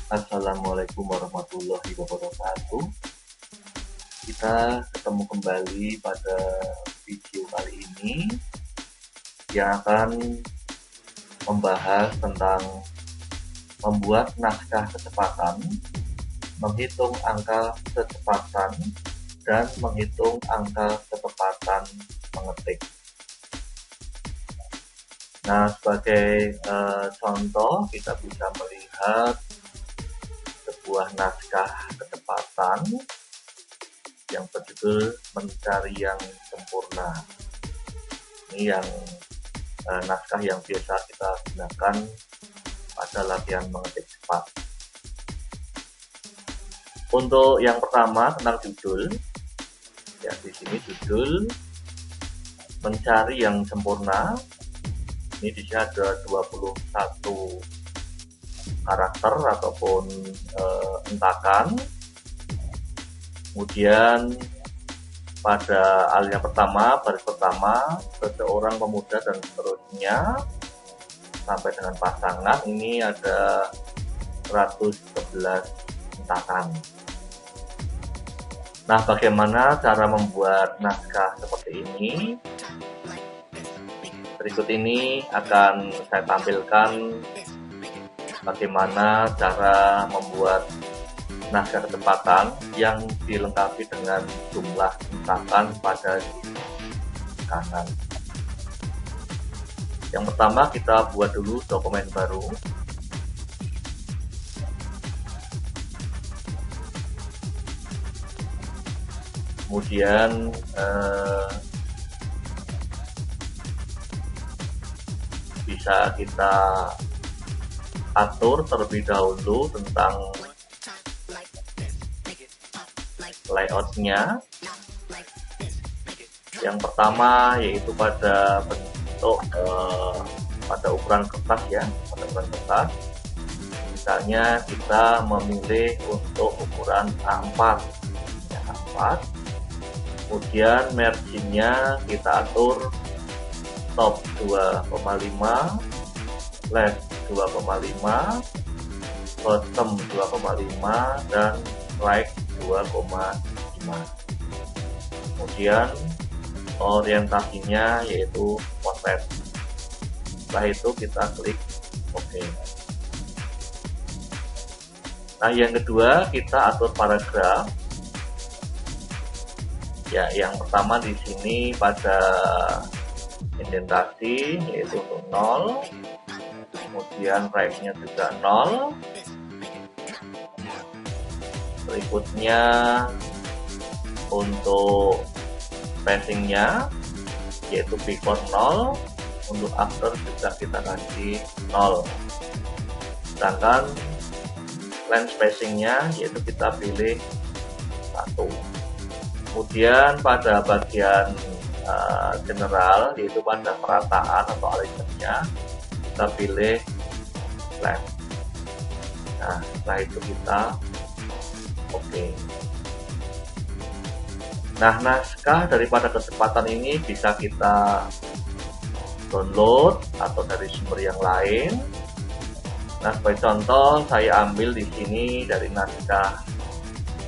Assalamualaikum warahmatullahi wabarakatuh. Kita ketemu kembali pada video kali ini yang akan membahas tentang membuat naskah kecepatan, menghitung angka kecepatan, dan menghitung angka ketepatan mengetik. Nah, sebagai contoh kita bisa melihat sebuah naskah kecepatan yang berjudul Mencari yang Sempurna. Ini yang naskah yang biasa kita gunakan pada latihan mengetik cepat. Untuk yang pertama tentang judul, ya di sini judul Mencari yang Sempurna. Ini di sini ada 21 karakter ataupun entakan. Kemudian pada alinea pertama, baris pertama, seseorang pemuda dan seterusnya sampai dengan pasangan, ini ada 111 entakan. Nah, bagaimana cara membuat naskah seperti ini? Berikut ini akan saya tampilkan bagaimana cara membuat naskah kecepatan yang dilengkapi dengan jumlah entakan pada kanan. Yang pertama, kita buat dulu dokumen baru. Kemudian bisa kita atur terlebih dahulu tentang layoutnya. Yang pertama yaitu pada bentuk pada ukuran kertas ya, pada ukuran kertas. Misalnya kita memilih untuk ukuran A4 ya, A4. Kemudian marginnya kita atur top 2,5, left 2,5, bottom 2,5, dan right 2,5. Kemudian orientasinya yaitu potret. Setelah itu kita klik OK. Nah, yang kedua kita atur paragraf. Ya, yang pertama di sini pada indentasi yaitu untuk 0, kemudian right-nya juga 0. Berikutnya untuk spacing-nya yaitu before 0, untuk after juga kita kasih 0. Sedangkan line spacing-nya yaitu kita pilih 1. Kemudian pada bagian general yaitu pada perataan atau alignment-nya kita pilih left. Nah, setelah itu kita OK. Nah, naskah daripada kecepatan ini bisa kita download atau dari sumber yang lain. Nah, sebagai contoh saya ambil di sini dari naskah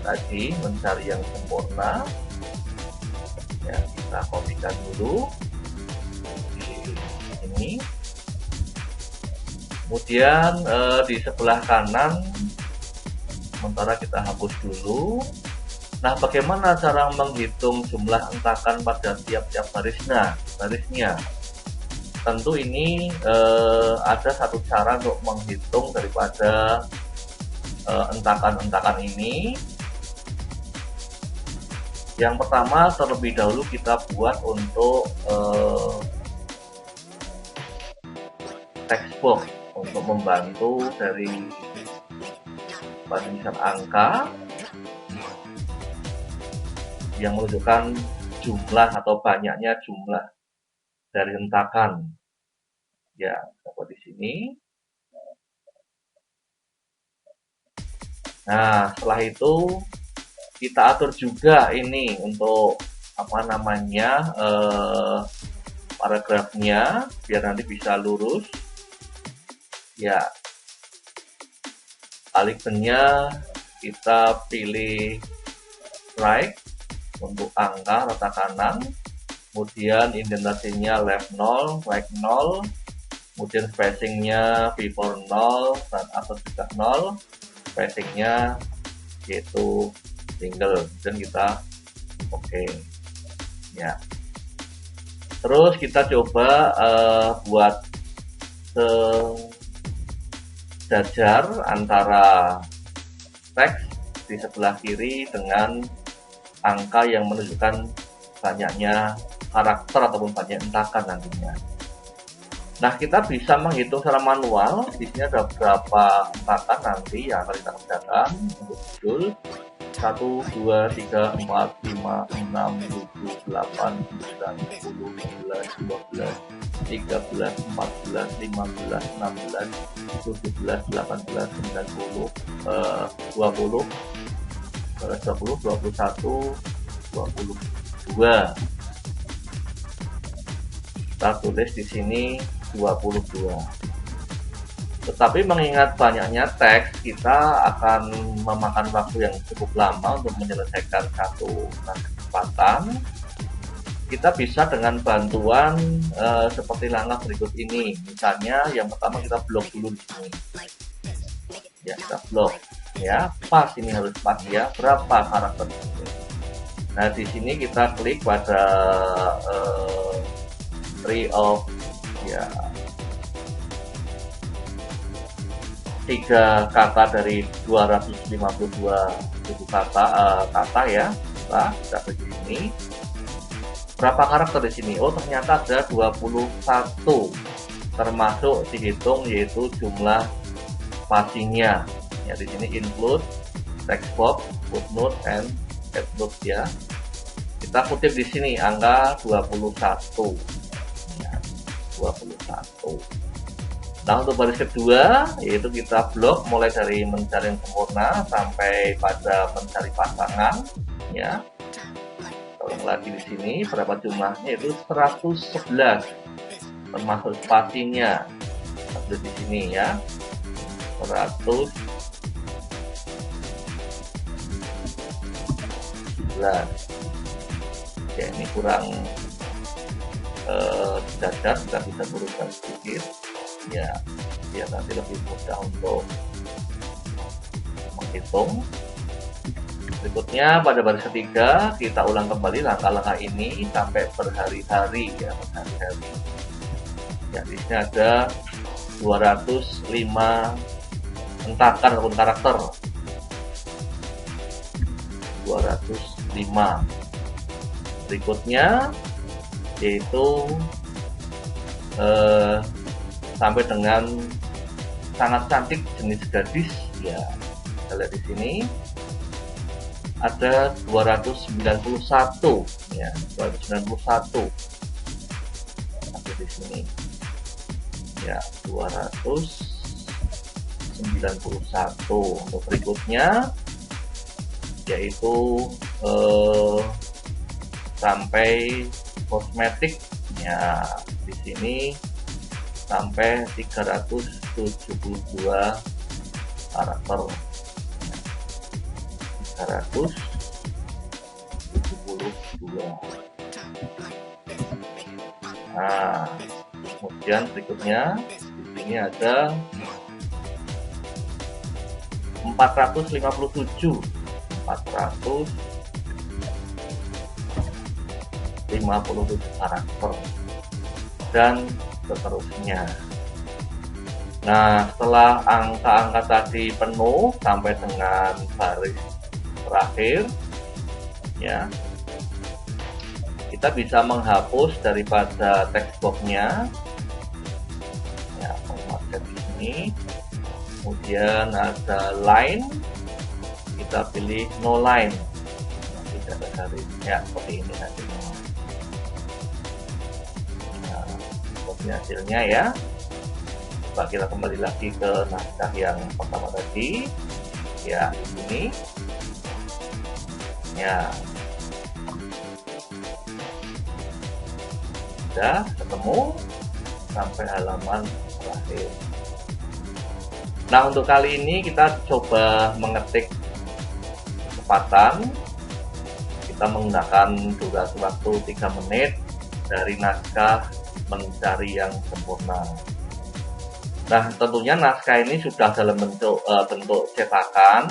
tadi Mencari yang Sempurna. Ya, kita kopikan dulu di sini. Kemudian di sebelah kanan sementara kita hapus dulu. Nah, bagaimana cara menghitung jumlah entakan pada tiap-tiap barisnya? Tentu ini ada satu cara untuk menghitung daripada entakan-entakan ini. Yang pertama, terlebih dahulu kita buat untuk text box untuk membantu dari penulisan angka yang menunjukkan jumlah atau banyaknya jumlah dari hentakan. Ya, seperti di sini. Nah, setelah itu kita atur juga ini untuk paragrafnya biar nanti bisa lurus. Ya, Alignment-nya kita pilih right untuk angka rata kanan, kemudian indentasinya left 0, right 0, kemudian spacingnya before 0 dan after juga 0, spacingnya yaitu single, dan kita oke. Ya, terus kita coba buat sejajar antara teks di sebelah kiri dengan angka yang menunjukkan banyaknya karakter ataupun banyak entakan nantinya. Nah, kita bisa menghitung secara manual. Di sini ada beberapa entakan nanti yang akan kita kerjakan untuk judul 1, 2, 3, 4, 5, 6, 7, 8, 9, 10, 11, 12, 13, 14, 15, 16, 17, 18, 19, 20, 21, 22. Kita tulis di sini 22. Tetapi mengingat banyaknya teks, kita akan memakan waktu yang cukup lama untuk menyelesaikan satu kesempatan. Kita bisa dengan bantuan seperti langkah berikut ini. Misalnya yang pertama kita blok dulu di sini. Ya, kita blok. Ya, pas, ini harus pas ya. Berapa karakter? Nah, di sini kita klik pada tree of ya 3 kata dari 252.000 kata ya. Nah, kita klik di sini. Berapa karakter di sini? Oh, ternyata ada 21. Termasuk dihitung yaitu jumlah spasinya. Ya, di sini include text box, footnote and headnote ya. Kita kutip di sini angka 21. Ya, 21. Nah, untuk baris kedua yaitu kita blok mulai dari mencari yang sempurna sampai pada mencari pasangan ya. Ulang lagi di sini berapa jumlahnya, itu 111 termasuk spasinya. Ada di sini ya. 111. Ya, ini kurang sejajar, kita bisa turunkan sedikit ya, biar nanti lebih mudah untuk menghitung. Berikutnya pada baris ketiga kita ulang kembali langkah-langkah ini sampai berhari-hari ya, berhari-hari. Ya, di sini ada 205 entakan ataupun karakter. 205. Berikutnya yaitu sampai dengan sangat cantik jenis gadis ya. Kita lihat di sini ada 291 ya, 291 ada di sini ya, 291. Untuk berikutnya yaitu sampai kosmetik ya, di sini sampai 372 karakter. 372. Nah, kemudian berikutnya di sini ada 457 karakter dan seterusnya. Nah, setelah angka-angka tadi penuh sampai dengan baris terakhir ya, kita bisa menghapus daripada text box-nya ya, menghapus di sini. Kemudian ada line, kita pilih no line, tidak ada garis ya, seperti ini hasilnya. Nah, seperti hasilnya ya. Coba kita kembali lagi ke naskah yang pertama tadi ya, di sini ya, sudah ketemu sampai halaman terakhir. Nah, untuk kali ini kita coba mengetik kecepatan. Kita menggunakan durasi waktu 3 menit dari naskah Mencari yang Sempurna. Nah, tentunya naskah ini sudah dalam bentuk cetakan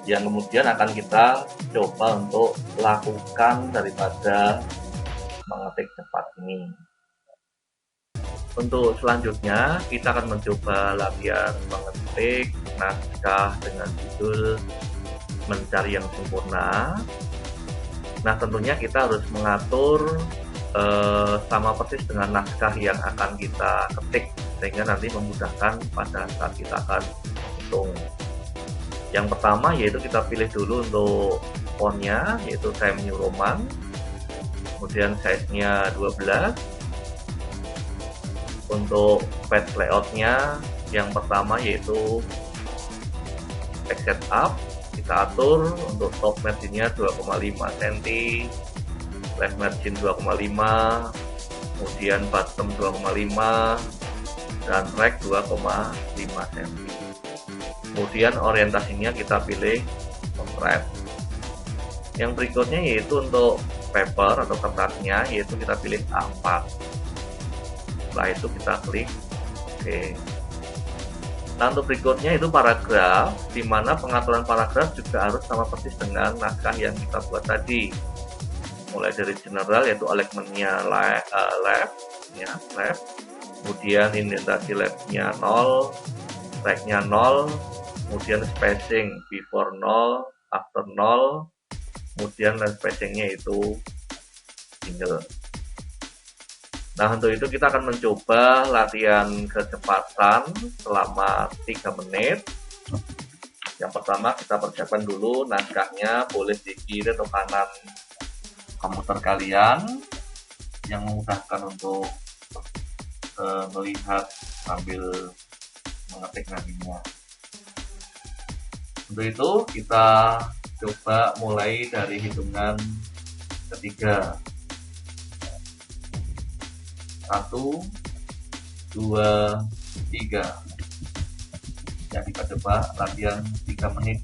yang kemudian akan kita coba untuk lakukan daripada mengetik cepat ini. Untuk selanjutnya kita akan mencoba latihan mengetik naskah dengan judul Mencari yang Sempurna. Nah, tentunya kita harus mengatur sama persis dengan naskah yang akan kita ketik sehingga nanti memudahkan pada saat kita akan hitung. Yang pertama yaitu kita pilih dulu untuk fontnya, yaitu Times New Roman, kemudian size-nya 12. Untuk page layout-nya yang pertama yaitu text setup, kita atur untuk top margin-nya 2,5 cm, left margin 2,5, kemudian bottom 2,5, dan right 2,5 cm. Kemudian orientasinya kita pilih portrait. Yang berikutnya yaitu untuk paper atau kertasnya, yaitu kita pilih A4. Setelah itu kita klik OK. Nah, untuk berikutnya itu paragraf, di mana pengaturan paragraf juga harus sama persis dengan naskah yang kita buat tadi. Mulai dari general yaitu alignment-nya left, kemudian indentasi left-nya 0, right-nya 0, kemudian spacing before 0, after 0, kemudian spacing-nya itu single. Nah, untuk itu kita akan mencoba latihan kecepatan selama 3 menit. Yang pertama kita persiapkan dulu naskahnya, boleh di kiri atau kanan komputer kalian yang memudahkan untuk melihat sambil mengetik nantinya. Untuk itu kita coba mulai dari hitungan ketiga. 1, 2, 3. Ya, kita coba latihan 3 menit.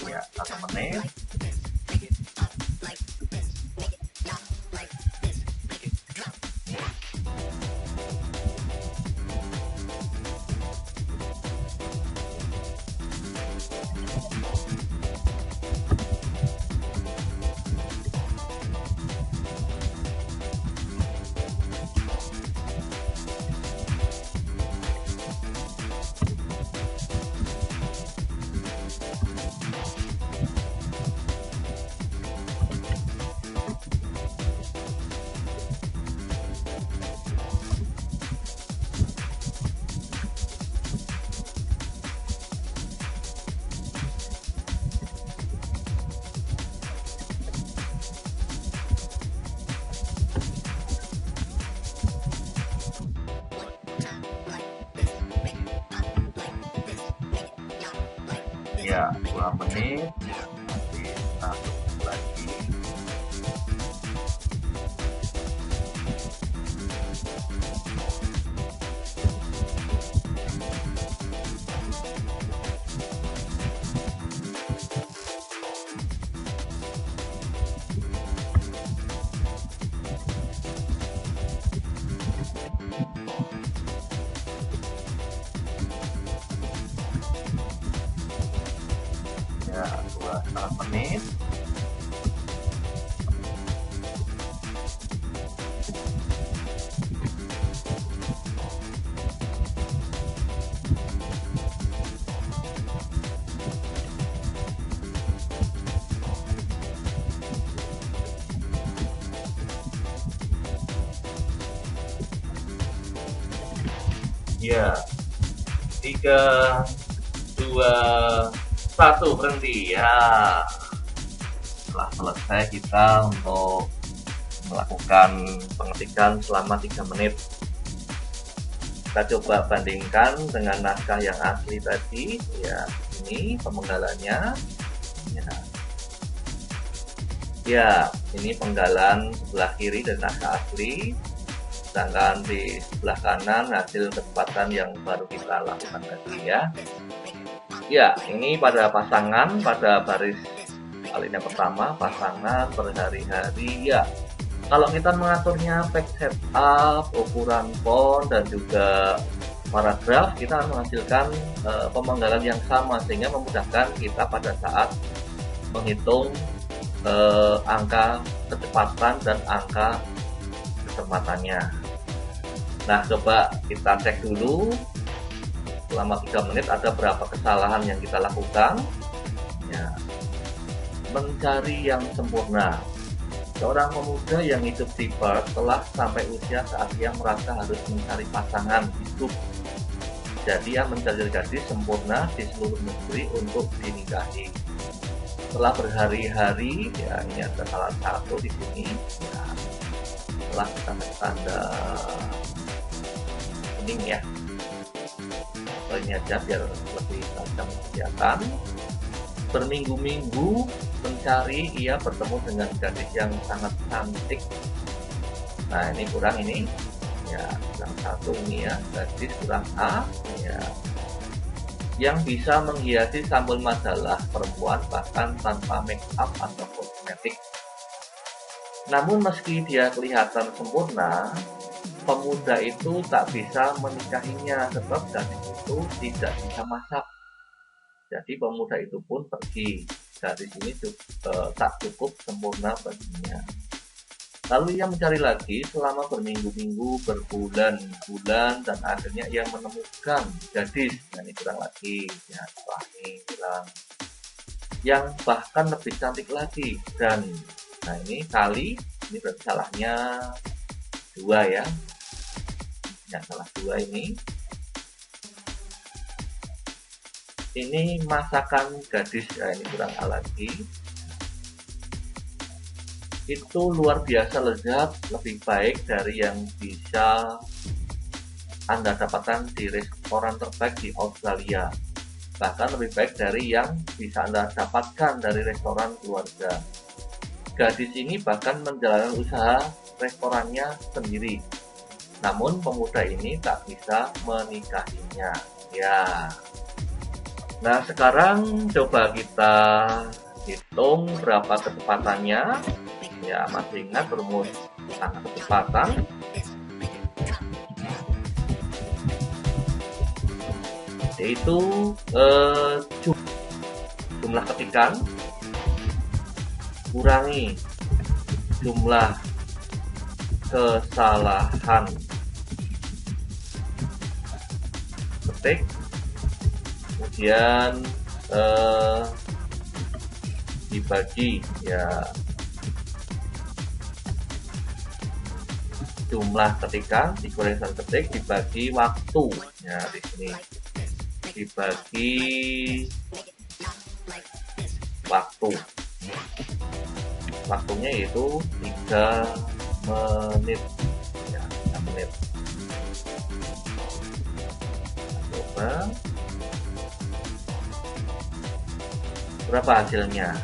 Ya, 1 menit. Ya, 2 menit. Nanti kita tunggu lagi. ya 2,5 menit. Ya, 3, 2, 1, berhenti ya. Setelah selesai kita untuk melakukan pengetikan selama 3 menit. Kita coba bandingkan dengan naskah yang asli tadi. Ya, ini pemenggalannya. Ya, ini penggalan sebelah kiri dan naskah asli. Sedangkan di sebelah kanan hasil kecepatan yang baru kita lakukan tadi ya. Ya, ini pada pasangan, pada baris alinea pertama, pasangan berhari-hari ya. Kalau kita mengaturnya page setup, ukuran font dan juga paragraf, kita akan menghasilkan pemenggalan yang sama sehingga memudahkan kita pada saat menghitung angka kecepatan dan angka kesempatannya. Nah, coba kita cek dulu selama 3 menit ada berapa kesalahan yang kita lakukan ya. Mencari yang sempurna. Seorang pemuda yang hidup di Perth telah sampai usia saat ia merasa harus mencari pasangan hidup. Jadi ia mencari gadis sempurna di seluruh negeri untuk dinikahi. Setelah berhari-hari, ya ini ada salah satu di sini. Ya, setelah kita tanda kuning ya. Ini aja biar lebih tajam kelihatan. Berminggu-minggu mencari, ia bertemu dengan gadis yang sangat cantik. Nah, ini kurang ini ya, kurang satu ini ya, gadis kurang A ya, yang bisa menghiasi sampul majalah perempuan bahkan tanpa make up atau kosmetik. Namun meski dia kelihatan sempurna, pemuda itu tak bisa menikahinya sebab gadis itu tidak bisa masak. Jadi pemuda itu pun pergi. Gadis ini tak cukup sempurna baginya. Lalu ia mencari lagi selama berminggu-minggu, berbulan-bulan, dan akhirnya ia menemukan gadis. Nah, ini kurang lagi, ya, setelah ini hilang. Yang bahkan lebih cantik lagi. Dan, nah ini kali, ini berarti salahnya 2 ya. Ya, salah 2 ini. Ini masakan gadis, ya ini kurang A lagi. Itu luar biasa lezat, lebih baik dari yang bisa Anda dapatkan di restoran terbaik di Australia. Bahkan lebih baik dari yang bisa Anda dapatkan dari restoran keluarga. Gadis ini bahkan menjalankan usaha restorannya sendiri. Namun pemuda ini tak bisa menikahinya. Ya. Nah, sekarang coba kita hitung berapa kecepatannya. Ya, masih ingat rumus angka kecepatan. Yaitu jumlah ketikan kurangi jumlah kesalahan ketik, kemudian dibagi ya jumlah ketikan dikurangi ketik dibagi waktu ya, di sini dibagi waktunya yaitu 3 menit ya, 3 menit. Coba berapa hasilnya.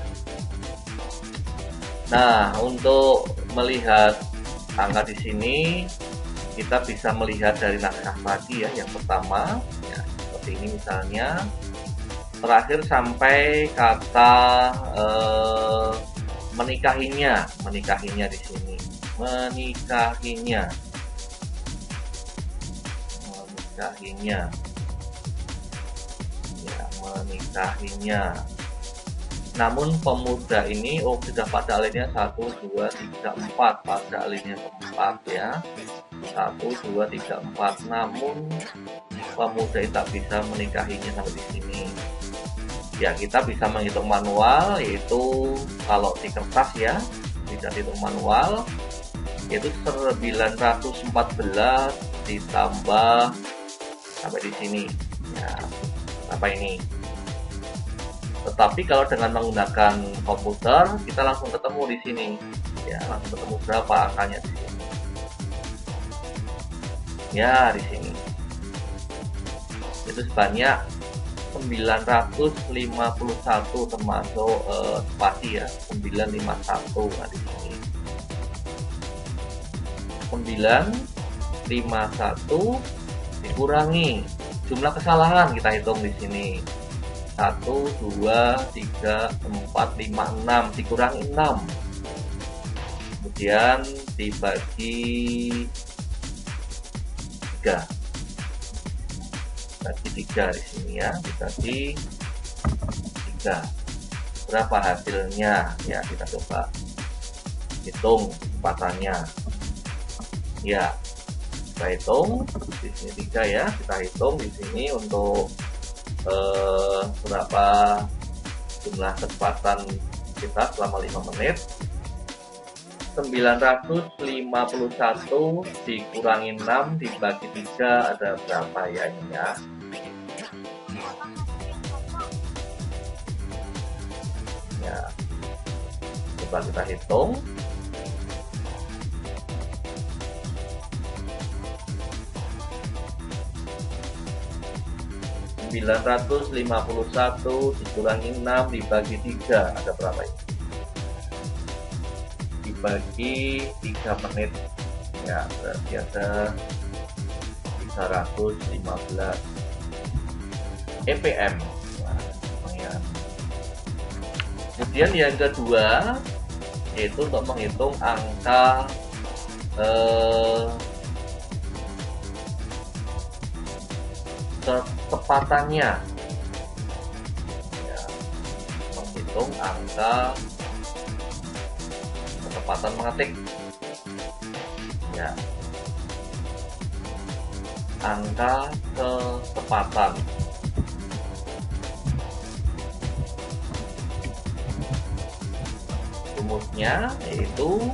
Nah, untuk melihat angka di sini kita bisa melihat dari naskah tadi ya, yang pertama ya, seperti ini misalnya, terakhir sampai kata menikahinya di sini, menikahinya ya, menikahinya. Namun pemuda ini sudah pada alinea 1, 2, 3, 4, pada alinea keempat ya. 1, 2, 3, 4. Namun pemuda itu tak bisa menikahinya sampai di sini. Ya, kita bisa menghitung manual, yaitu kalau di kertas ya, bisa dihitung manual, yaitu 914 ditambah sampai di sini. Ya, apa ini? Tetapi kalau dengan menggunakan komputer, kita langsung ketemu di sini. Ya, langsung ketemu berapa angkanya di sini. Ya, di sini. Itu sebanyak 951 termasuk spasi ya, 951. Nah, di sini. 951 dikurangi jumlah kesalahan, kita hitung di sini. 1, 2, 3, 4, 5, 6 dikurangi 6, kemudian dibagi 3, bagi 3 di sini ya, dibagi 3. Berapa hasilnya? Ya, kita coba hitung kecepatannya. Ya, kita hitung di sini 3 ya, kita hitung di sini untuk berapa jumlah kecepatan kita selama 5 menit. 951 dikurangi 6 dibagi 3 ada berapa ya ini ya? Ya, coba kita hitung. 951 dikurangi 6 dibagi 3 ada berapa ini? Dibagi 3 menit ya, berarti ada 315 EPM. Nah, lumayan. Kemudian yang kedua yaitu untuk menghitung angka kecepatannya ya, menghitung angka kecepatan mengetik ya, angka kecepatan. Rumusnya yaitu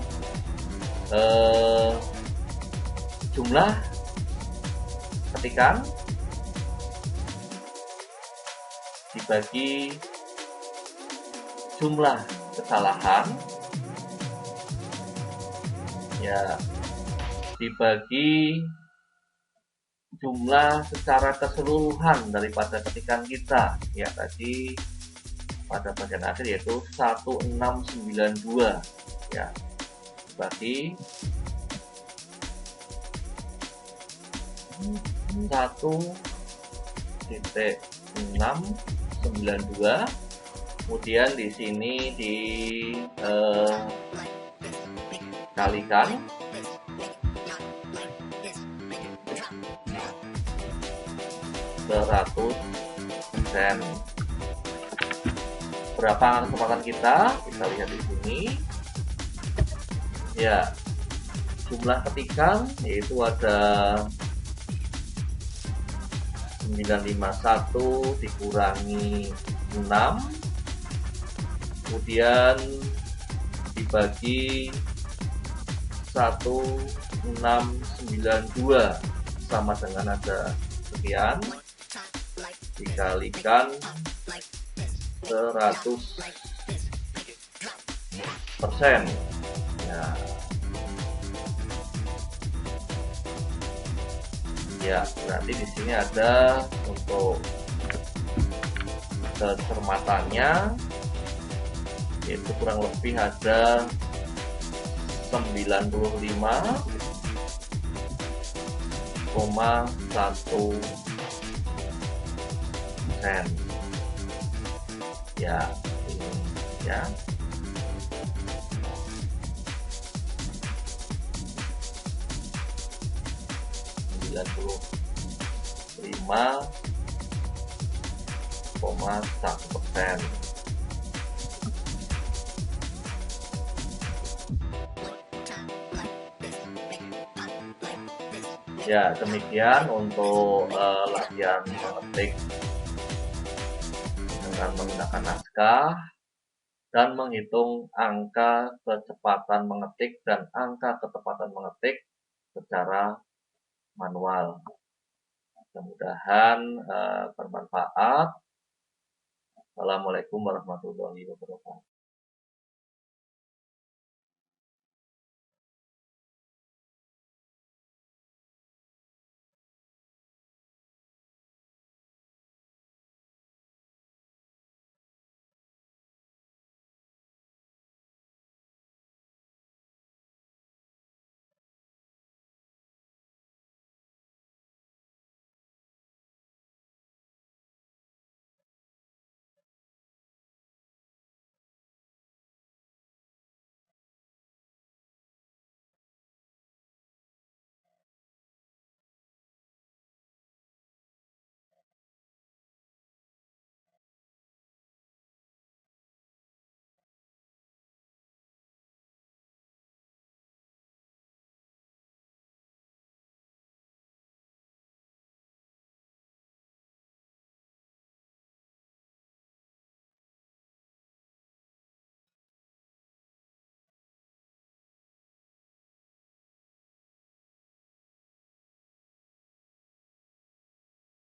jumlah ketikan dibagi jumlah kesalahan ya, dibagi jumlah secara keseluruhan daripada ketikan kita ya, tadi pada bagian akhir yaitu 1692 ya, dibagi 1,692. Kemudian di sini dikalikan 100%. Berapa kesempatan kita? Kita lihat di sini. Ya, jumlah ketikan yaitu ada 951 dikurangi 6, kemudian dibagi 1692 sama dengan ada sekian, dikalikan 100%. Nah, ya, berarti di sini ada untuk kecermatannya yaitu kurang lebih ada 95,1%. Ya, ini ya. ,1%. Ya, demikian untuk latihan mengetik dengan menggunakan naskah dan menghitung angka kecepatan mengetik dan angka ketepatan mengetik secara manual. Mudah-mudahan bermanfaat. Assalamualaikum warahmatullahi wabarakatuh.